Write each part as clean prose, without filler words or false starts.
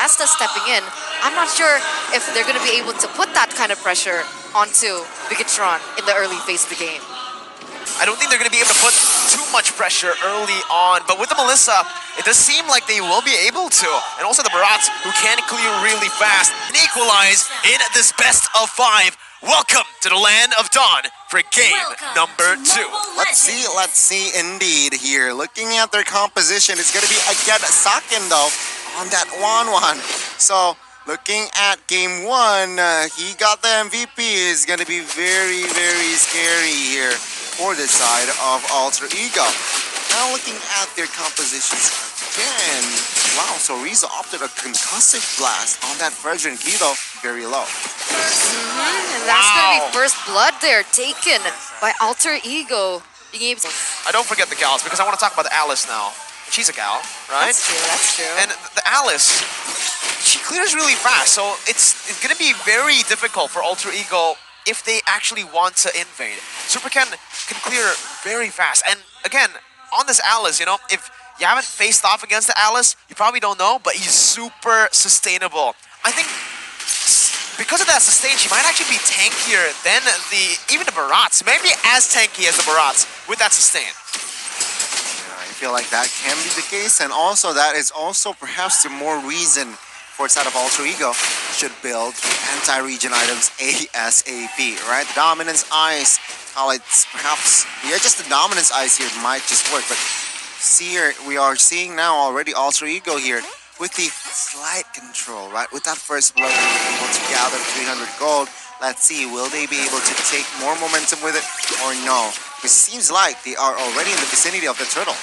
Asta stepping in. I'm not sure if they're going to be able to put that kind of pressure onto Bigatron in the early phase of the game. I don't think they're going to be able to put too much pressure early on, but with the Melissa, it does seem like they will be able to. And also the Barats, who can clear really fast and equalize in this best of 5. Welcome to the land of Dawn for game number 2. Let's see indeed here. Looking at their composition, it's going to be again Sakin though on that 1-1. So looking at game 1, he got the MVP. Is going to be very, very scary here for this side of Alter Ego. Now looking at their compositions again. Wow, so Riza opted a concussive blast on that Virgin key though, very low. And that's going to be first blood there taken by Alter Ego. Being able to... I don't forget the gals because I want to talk about the Alice now. She's a gal, right? That's true. And the Alice, she clears really fast, so it's going to be very difficult for Alter Ego if they actually want to invade. Super Ken can clear very fast. And again, on this Alice, you know, if you haven't faced off against the Alice, you probably don't know, but he's super sustainable. I think because of that sustain, she might actually be tankier than even the Barats. Maybe as tanky as the Barats with that sustain. I feel like that can be the case, and also that is also perhaps the more reason for side of Alter Ego should build anti-region items ASAP, right? Dominance Ice, how it's perhaps, yeah, just the Dominance Ice here might just work, but see here, we are seeing now already Alter Ego here with the slight control, right? With that first blood, they were able to gather 300 gold. Let's see, will they be able to take more momentum with it or no? It seems like they are already in the vicinity of the turtle.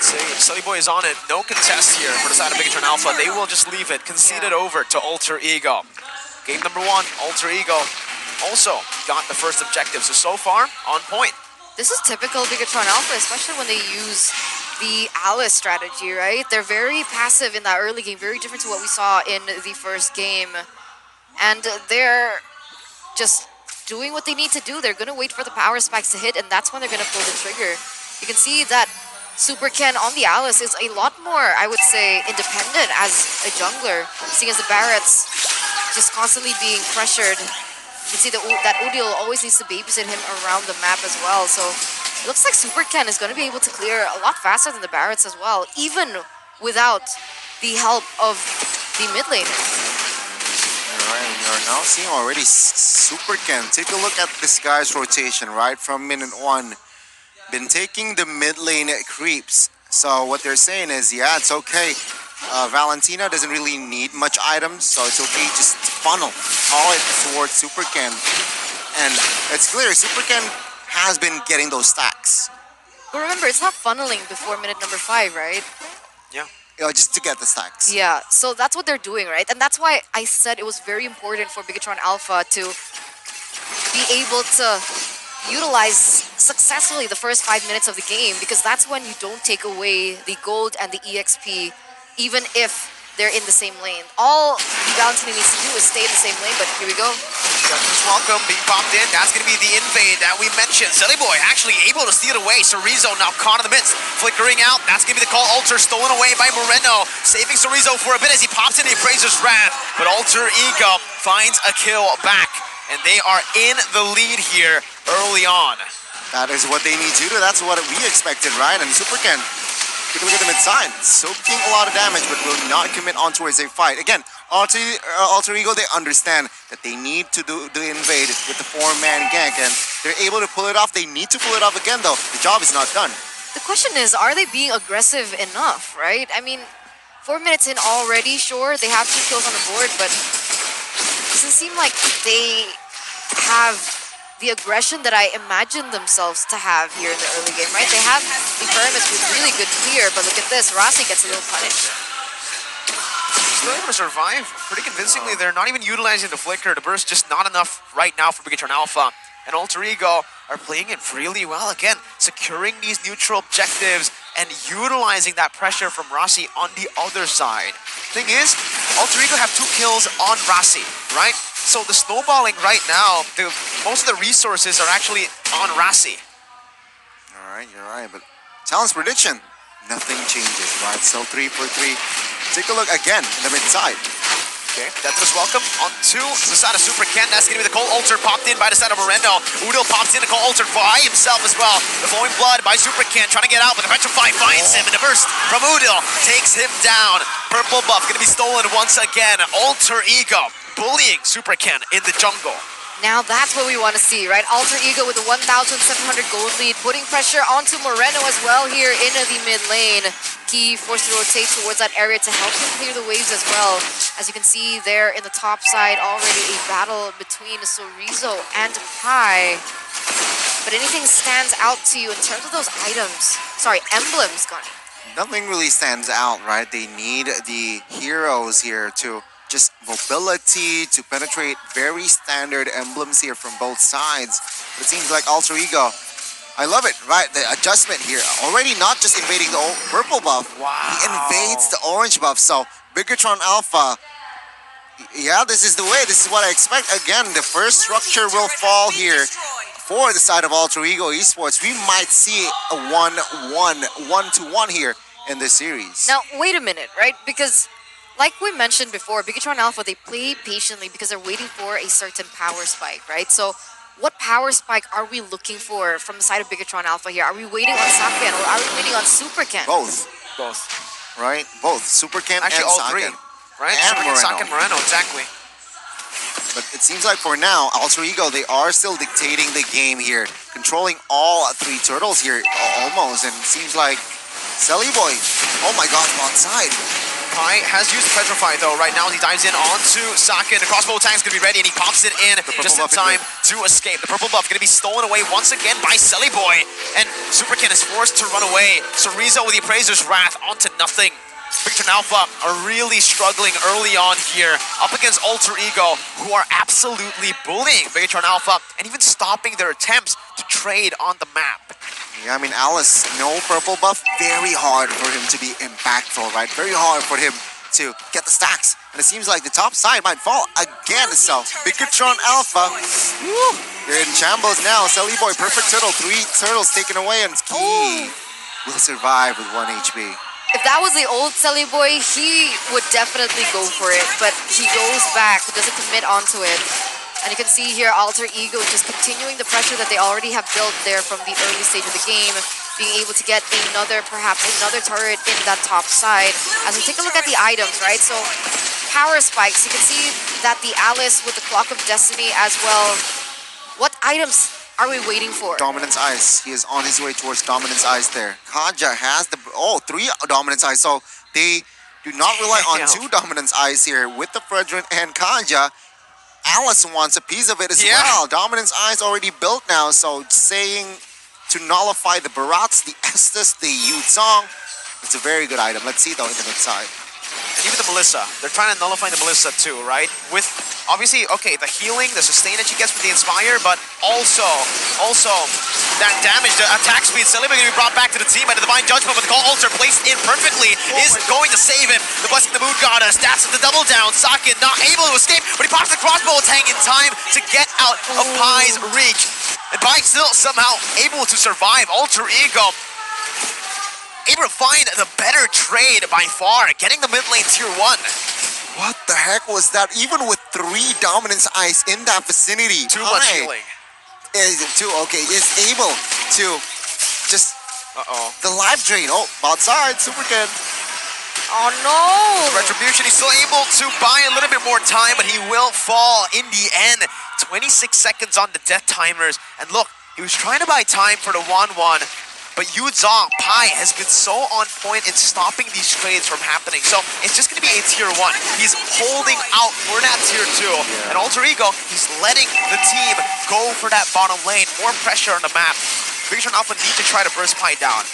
Sully Boy is on it. No contest here for the side of Bigatron Alpha. They will just leave it, concede it over to Alter Ego. Game number 1, Alter Ego also got the first objective. So far, on point. This is typical Bigatron Alpha, especially when they use the Alice strategy, right? They're very passive in that early game, very different to what we saw in the first game. And they're just doing what they need to do. They're going to wait for the power spikes to hit, and that's when they're going to pull the trigger. You can see that Super Ken on the Alice is a lot more, I would say, independent as a jungler, seeing as the Barrett's just constantly being pressured. You can see that Udil always needs to babysit him around the map as well. So it looks like Super Ken is going to be able to clear a lot faster than the Barrett's as well, even without the help of the mid lane. Alright, we are now seeing already Super Ken. Take a look at this guy's rotation, right? From minute 1. Been taking the mid lane creeps. So what they're saying is, yeah, it's okay. Valentina doesn't really need much items, so it's okay just funnel all it towards Super Ken. And it's clear, Super Ken has been getting those stacks. But remember, it's not funneling before minute number 5, right? Yeah. Just to get the stacks. Yeah, so that's what they're doing, right? And that's why I said it was very important for Bigatron Alpha to be able to utilize successfully the first 5 minutes of the game, because that's when you don't take away the gold and the EXP, even if they're in the same lane. All the Valentina needs to do is stay in the same lane, but here we go. Judgment's welcome being popped in. That's going to be the invade that we mentioned. Silly Boy actually able to steal it away. Cerezo now caught in the midst. Flickering out. That's going to be the call. Alter stolen away by Moreno. Saving Cerezo for a bit as he pops in. He praises Wrath. But Alter Ego finds a kill back. And they are in the lead here early on. That is what they need to do. That's what we expected, right? And Super Ken, take a look at them inside. Soaking a lot of damage, but will not commit on towards a fight. Again, Alter Ego, they understand that they need to do the invade with the 4-man gank, and they're able to pull it off. They need to pull it off again, though. The job is not done. The question is, are they being aggressive enough, right? I mean, 4 minutes in already, sure, they have 2 kills on the board, but it doesn't seem like they have the aggression that I imagined themselves to have here in the early game, right? They have the Pyramus with really good clear, but look at this, Rossi gets a little punished. Still able to survive pretty convincingly. They're not even utilizing the flicker. The burst just not enough right now for Bigatron Alpha. And Alter Ego are playing it really well. Again, securing these neutral objectives and utilizing that pressure from Rossi on the other side. Thing is, Alter Ego have 2 kills on Rossi, right? So the snowballing right now, most of the resources are actually on Rossi. Alright, you're right, but Talent's prediction, nothing changes, right? So 3 for 3. Take a look again in the mid side. Okay, that's just welcome onto the side of Super Ken. That's going to be the Cold Altar popped in by the side of Moreno. Udil pops in the Cold Altar by himself as well. The flowing blood by Super Ken trying to get out, but the Petrify finds him, and the burst from Udil takes him down. Purple buff going to be stolen once again. Alter Ego bullying Super Ken in the jungle. Now that's what we want to see, right? Alter Ego with a 1,700 gold lead, putting pressure onto Moreno as well here in the mid lane. Key forced to rotate towards that area to help him clear the waves as well. As you can see there in the top side, already a battle between Sorizo and Pi. But anything stands out to you in terms of those items? Sorry, emblems, Gunny. Nothing really stands out, right? They need the heroes here to just mobility, to penetrate very standard emblems here from both sides. But it seems like Alter Ego, I love it, right? The adjustment here, already not just invading the purple buff, Wow. he invades the orange buff. So Bigatron Alpha, yeah, this is the way, this is what I expect. Again, the first structure will fall here for the side of Alter Ego Esports. We might see a 1-1 here in this series. Now, wait a minute, right? Because like we mentioned before, Bigatron Alpha, they play patiently because they're waiting for a certain power spike, right? So what power spike are we looking for from the side of Bigatron Alpha here? Are we waiting on Saken or are we waiting on Super Ken? Both, Both. right? Both. Super Ken Actually, and all Saken. three. Right? And Super Ken, Moreno. Saken, Moreno, exactly. But it seems like for now, Alter Ego, they are still dictating the game here, controlling all three turtles here almost. And it seems like Selly Boy, oh my gosh, onside. Pi has used the Petrify though. Right now he dives in onto Saken. The crossbow tank's gonna be ready and he pops it in just in buff is time good. to escape. The purple buff gonna be stolen away once again by Selly Boy. And Super Ken is forced to run away. Sorizo with the Appraiser's Wrath onto nothing. Bigatron Alpha are really struggling early on here up against Alter Ego, who are absolutely bullying Bigatron Alpha and even stopping their attempts to trade on the map. Yeah, I mean, Alice, no purple buff, very hard for him to be impactful, right? Very hard for him to get the stacks. And it seems like the top side might fall again. So, Bigatron Alpha, woo, they're in shambles now. Selly Boy, perfect turtle, 3 turtles taken away, and Key will survive with 1 HP. If that was the old Selly Boy, he would definitely go for it, but he goes back, doesn't commit onto it. And you can see here Alter Ego just continuing the pressure that they already have built there from the early stage of the game, being able to get perhaps another turret in that top side. As we take a look at the items, right? So power spikes, you can see that the Alice with the Clock of Destiny as well. What items are we waiting for? Dominance Ice. He is on his way towards Dominance Ice there. Kaja has the 3 Dominance Ice, so they do not rely on 2 Dominance Ice here with the Fredrin and Kaja. Alice wants a piece of it as well. Dominance Ice already built now, so saying to nullify the Barats, the Estes, the Yuzong, it's a very good item. Let's see though in the mid side. And even the Melissa, they're trying to nullify the Melissa too, right? With obviously, okay, the healing, the sustain that she gets with the Inspire, but also that damage, the attack speed. Selly Boy going to be brought back to the team by the Divine Judgment, but the Call Altar placed in perfectly is going to save him. The Blessing of the Moon Goddess, that's the double down. Saken not able to escape, but he pops the crossbow tank in time to get out of Pai's reach. And Pai still somehow able to survive. Alter Ego able to find the better trade by far, getting the mid lane tier 1. What the heck was that? Even with 3 Dominance Ice in that vicinity. Too much healing. Is able to just... The life drain. Oh, outside, Super Ken. Oh no! Retribution, he's still able to buy a little bit more time, but he will fall in the end. 26 seconds on the death timers. And look, he was trying to buy time for the 1-1, but Yuzong, Pai has been so on point in stopping these trades from happening. So it's just going to be a tier 1. He's holding out for that tier 2. Yeah. And Alter Ego, he's letting the team go for that bottom lane. More pressure on the map. Bigatron Alpha need to try to burst Pai down.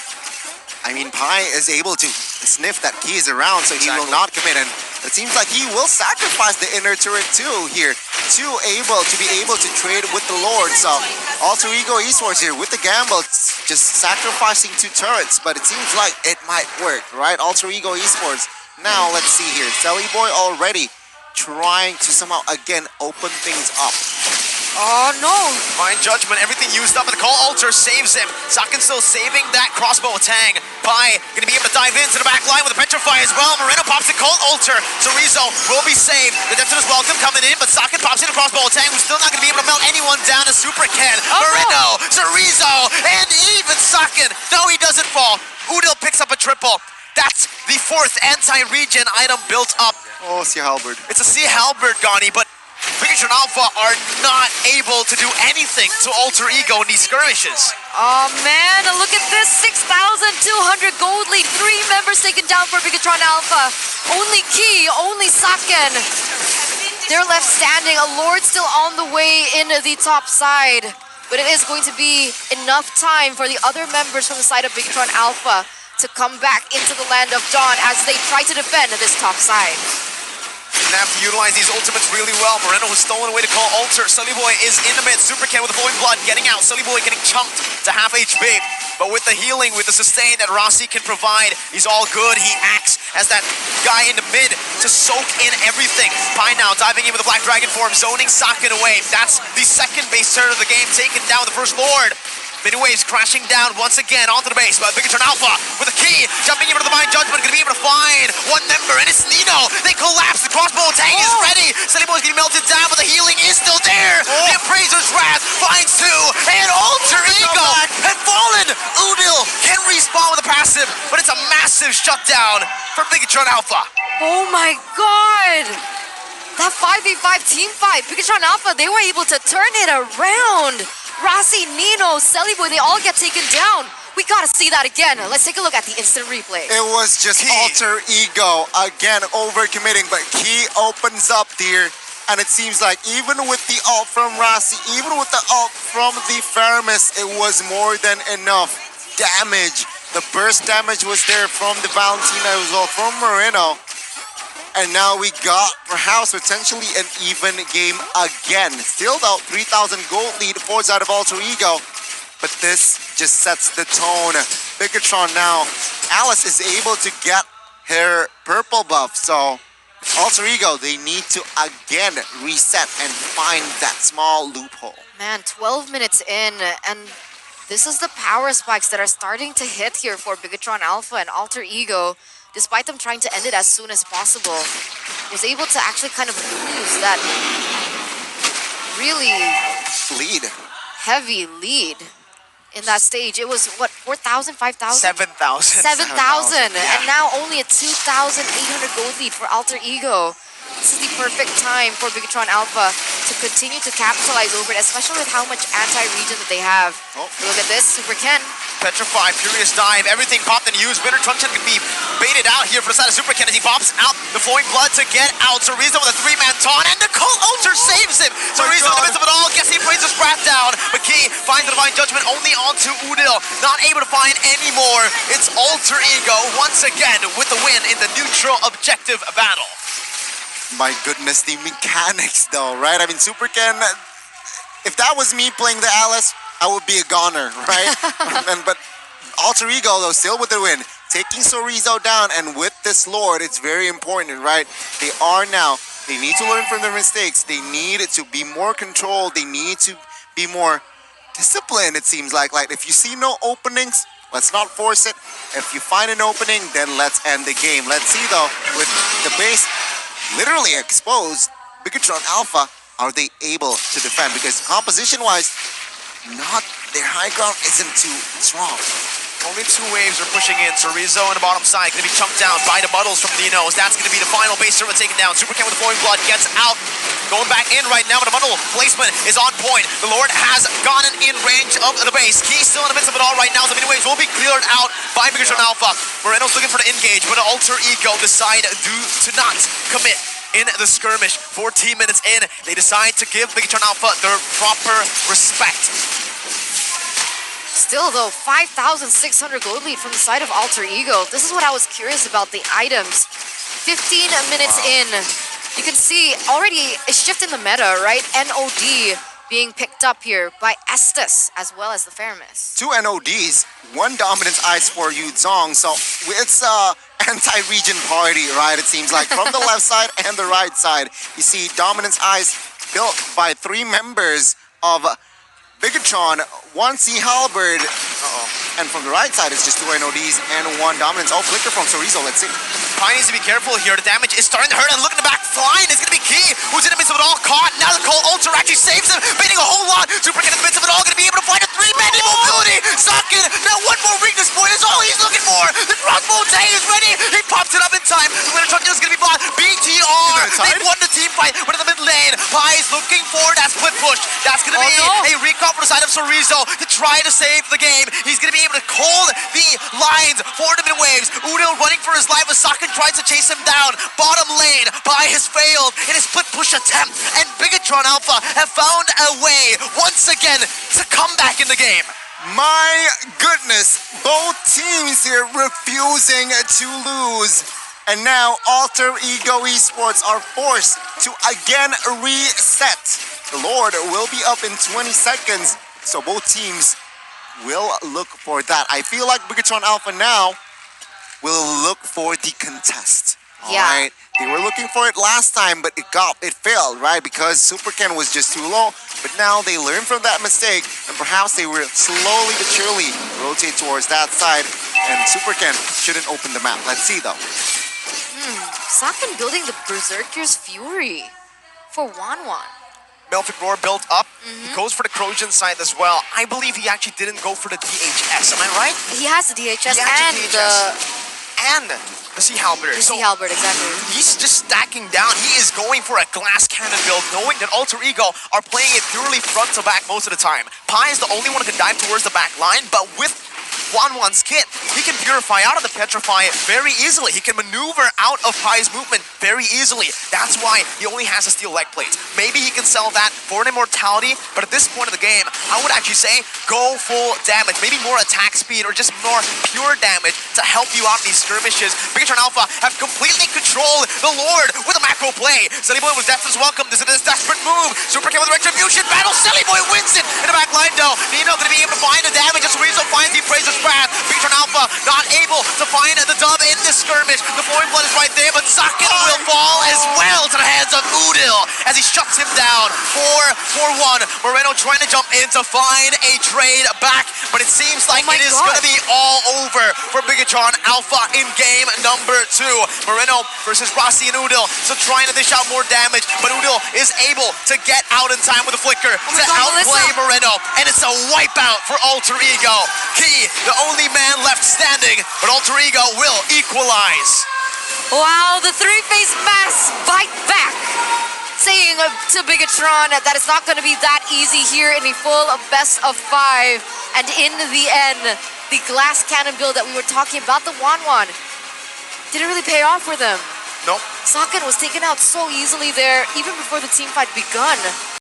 I mean, Pai is able to sniff that Key is around, so he will not commit. And it seems like he will sacrifice the inner turret too here to be able to trade with the Lord. So Alter Ego Esports here with the gamble, just sacrificing 2 turrets, but it seems like it might work, right? Alter Ego Esports. Now let's see here. Selly Boy already trying to somehow again open things up. Oh no! Fine judgment, everything used up, but the Call Altar saves him. Sakin still saving that crossbow tang. Pai gonna be able to dive into the back line with a Petrify as well. Moreno pops the Call Altar. Chorizo will be saved. The Depton's welcome coming in, but Sakin pops in a crossbow tang, who's still not gonna be able to melt anyone down as Super Ken. Moreno, Chorizo, and even Sakin. No, he doesn't fall. Udil picks up a triple. That's the fourth anti-regen item built up. Oh, Sea Halberd. It's a Sea Halberd, Gani, but Pikachu and Alpha are not able to do anything to Alter Ego in these skirmishes. Oh man, look at this, 6,200 gold lead. 3 members taken down for Bigatron Alpha. Only Key, only Saken. They're left standing. A Lord still on the way in the top side. But it is going to be enough time for the other members from the side of Bigatron Alpha to come back into the Land of Dawn as they try to defend this top side. Gonna have to utilize these ultimates really well. Moreno has stolen away to Call Alter. Sully Boy is in the mid. Super Ken with the flowing blood getting out. Sully Boy getting chunked to half HP. But with the healing, with the sustain that Rossi can provide, he's all good. He acts as that guy in the mid to soak in everything. Pai now diving in with the Black Dragon form, zoning Sakin away. That's the second base turn of the game, taking down the first Lord. Mini waves crashing down once again onto the base, but Bigatron Alpha with a key, jumping into the Divine Judgment, gonna be able to find one member, and it's Nino. They collapse, the crossbow tank is ready. Sunny Boy's getting melted down, but the healing is still there. The Appraiser's Wrath finds 2, and Alter Ego had fallen. Udil can respawn with a passive, but it's a massive shutdown for Bigatron Alpha. Oh my god! That 5v5 team fight, Bigatron Alpha, they were able to turn it around. Rossi, Nino, Selly Boy, they all get taken down. We gotta see that again. Let's take a look at the instant replay. It was just Alter Ego again overcommitting, but Key opens up here, and it seems like even with the ult from Rossi, even with the ult from the Faramis, it was more than enough damage. The burst damage was there from the Valentina as well, from Moreno. And now we got perhaps potentially an even game again. Still though, 3,000 gold lead for side of Alter Ego. But this just sets the tone. Bigatron now, Alice is able to get her purple buff. So Alter Ego, they need to again reset and find that small loophole. Man, 12 minutes in, and this is the power spikes that are starting to hit here for Bigatron Alpha and Alter Ego. Despite them trying to end it as soon as possible, was able to actually kind of lose that really heavy lead in that stage. It was, what, 4,000, 5,000? 7,000. 7,000, yeah. and now only a 2,800 gold lead for Alter Ego. This is the perfect time for Bigatron Alpha to continue to capitalize over it, especially with how much anti-regen that they have. Look at this, Super Ken. Petrify, Furious Dive, everything popped and used. Winter Truncheon can be baited out here for the side of Super Ken as he pops out the flowing blood to get out. Chorizo with a 3-man taunt, and the Cult Ultra saves him. Chorizo in the midst of it all gets the Appraiser's Wrath down. McKee finds the Divine Judgment only onto Udil. Not able to find any more. It's Alter Ego once again with the win in the neutral objective battle. My goodness, the mechanics though, right? I mean, Super Ken, if that was me playing the Alice, I would be a goner, right? But Alter Ego though, still with the win. Taking Chorizo down, and with this Lord, it's very important, right? They need to learn from their mistakes. They need to be more controlled. They need to be more disciplined, it seems like. Like, if you see no openings, let's not force it. If you find an opening, then let's end the game. Let's see though, with the base literally exposed, Bigatron Alpha, are they able to defend? Because composition-wise, their high ground isn't too strong. Only 2 waves are pushing in. Chorizo on the bottom side going to be chunked down by the Muddles from Ninos. That's going to be the final base server taken down. Super Ken with the flowing blood gets out. Going back in right now, but the Muddle placement is on point. The Lord has gotten in range of the base. Key's still in the midst of it all right now. The mini waves will be cleared out by Bigatron Alpha. Moreno's looking for the engage, but Alter Ego decide to not commit in the skirmish. 14 minutes in, they decide to give Bigatron Alpha their proper respect. Still though, 5,600 gold lead from the side of Alter Ego. This is what I was curious about, the items. 15 minutes in, you can see already a shift in the meta, right? NOD being picked up here by Estes as well as the Faramis. 2 NODs, 1 Dominance Ice for Yu Zong. So it's anti-region party, right? It seems like from the left side and the right side. You see Dominance Ice built by 3 members of Bigatron, 1C Halberd, Uh-oh. and from the right side it's just 2 NODs and 1 dominance. Oh, flicker from Chorizo, let's see. Pi needs to be careful here. The damage is starting to hurt, and look in the back. Flying is going to be key. Who's in the midst of it all? Caught. Now the Cold Ultra actually saves him, baiting a whole lot. Super in the midst of it all, going to be able to find a 3-man mobility. Socket. Now one more weakness point is all he's looking for. The crossbow tag is ready. He pops it up in time. The winner truck is going to be blocked. BTR. They won the team fight. We're in the mid lane. Pi is looking for that split push. That's going to be a recall for the side of Chorizo to try to save the game. He's going to be able to hold the lines for the mid waves. Udo running for his life as Socket tries to chase him down. Bottom lane, Pi has failed in his split push attempt, and Bigatron Alpha have found a way once again to come back in the game. My goodness, both teams here refusing to lose. And now Alter Ego Esports are forced to again reset. The Lord will be up in 20 seconds, so both teams will look for that. I feel like Bigatron Alpha now will look for the contest. Yeah. Alright? They were looking for it last time, but it failed, right? Because Super Ken was just too low. But now they learned from that mistake, and perhaps they will slowly but surely rotate towards that side, and Super Ken shouldn't open the map. Let's see though. Saken building the Berserker's Fury for Wanwan. Melfic Roar built up. He goes for the Crojan side as well. I believe he actually didn't go for the DHS. Am I right? He has the DHS He has and the DHS. And the Sea Halberd. the Sea Halberd, exactly. He's just stacking down. He is going for a glass cannon build, knowing that Alter Ego are playing it purely front to back most of the time. Pi is the only one who can dive towards the back line, but with Wanwan's kit, he can purify out of the Petrify very easily. He can maneuver out of Pi's movement very easily. That's why he only has the steel leg plates. Maybe he can sell that for an immortality, but at this point of the game, I would actually say go full damage. Maybe more attack speed or just more pure damage to help you out in these skirmishes. Bigatron Alpha have completely controlled the Lord with a macro play. Silly Boy was death is welcome. This is a desperate move. Super Ken with Retribution battle. Silly Boy wins it in the back line though. Nino going to be able to find the damage as Rizzo finds the Praiser's Wrath. Bigatron Alpha not able to find the dub in this skirmish. The Flowing Blood is right there, but Socket will fall as well to the hands of Udil as he shuts him down. 4-1. Moreno trying to jump in to find a trade back, but it seems like it is going to be all over for Bigatron Alpha in game number 2. Moreno versus Rossi and Udil, so trying to dish out more damage, but Udil is able to get out in time with a flicker to outplay Moreno, and it's a wipeout for Alter Ego. Key, the only man left standing, but Alter Ego will equalize. Wow, the three-face mass bite back, saying to Bigatron that it's not going to be that easy here in a full best of 5. And in the end, the glass cannon build that we were talking about, the Wanwan, didn't really pay off for them. Nope. Socket was taken out so easily there, even before the team fight begun.